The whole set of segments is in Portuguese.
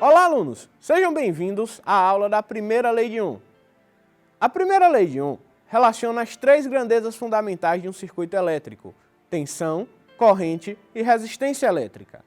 Olá, alunos! Sejam bem-vindos à aula da primeira lei de Ohm. A primeira lei de Ohm relaciona as três grandezas fundamentais de um circuito elétrico: tensão, corrente e resistência elétrica.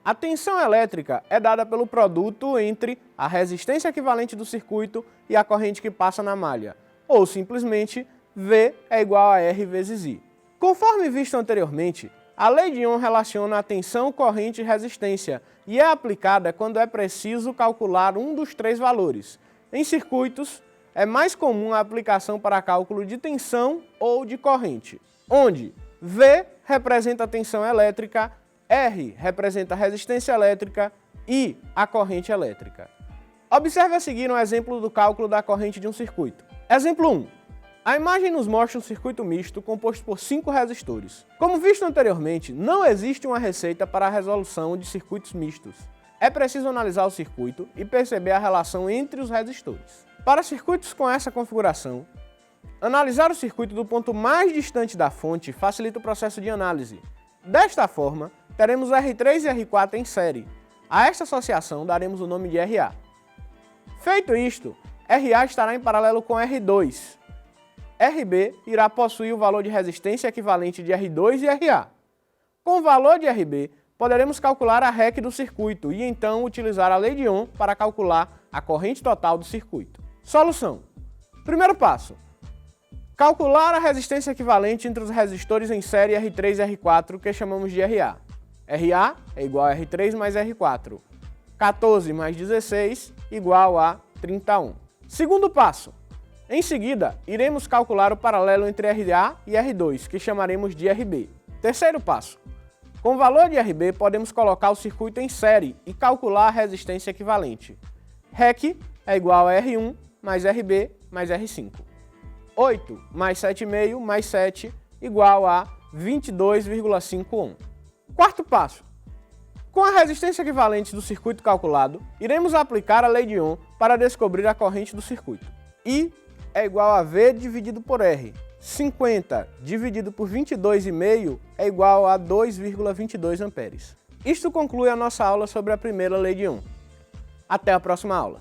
A tensão elétrica é dada pelo produto entre a resistência equivalente do circuito e a corrente que passa na malha, ou simplesmente V é igual a R vezes I. Conforme visto anteriormente, a lei de Ohm relaciona a tensão, corrente e resistência e é aplicada quando é preciso calcular um dos três valores. Em circuitos, é mais comum a aplicação para cálculo de tensão ou de corrente, onde V representa a tensão elétrica, R representa a resistência elétrica e a corrente elétrica. Observe a seguir um exemplo do cálculo da corrente de um circuito. Exemplo 1. A imagem nos mostra um circuito misto composto por 5 resistores. Como visto anteriormente, não existe uma receita para a resolução de circuitos mistos. É preciso analisar o circuito e perceber a relação entre os resistores. Para circuitos com essa configuração, analisar o circuito do ponto mais distante da fonte facilita o processo de análise. Desta forma, teremos R3 e R4 em série. A esta associação daremos o nome de RA. Feito isto, RA estará em paralelo com R2. RB irá possuir o valor de resistência equivalente de R2 e RA. Com o valor de RB, poderemos calcular a REC do circuito e então utilizar a lei de Ohm para calcular a corrente total do circuito. Solução. Primeiro passo. Calcular a resistência equivalente entre os resistores em série R3 e R4, que chamamos de RA. RA é igual a R3 mais R4. 14 mais 16 igual a 30 ohm. Segundo passo. Em seguida, iremos calcular o paralelo entre RA e R2, que chamaremos de RB. Terceiro passo. Com o valor de RB, podemos colocar o circuito em série e calcular a resistência equivalente. REC é igual a R1 mais RB mais R5. 8 mais 7,5 mais 7 igual a 22,5 ohm. Quarto passo. Com a resistência equivalente do circuito calculado, iremos aplicar a lei de Ohm para descobrir a corrente do circuito. I é igual a V dividido por R. 50 dividido por 22,5 é igual a 2,22 amperes. Isto conclui a nossa aula sobre a primeira lei de Ohm. Até a próxima aula.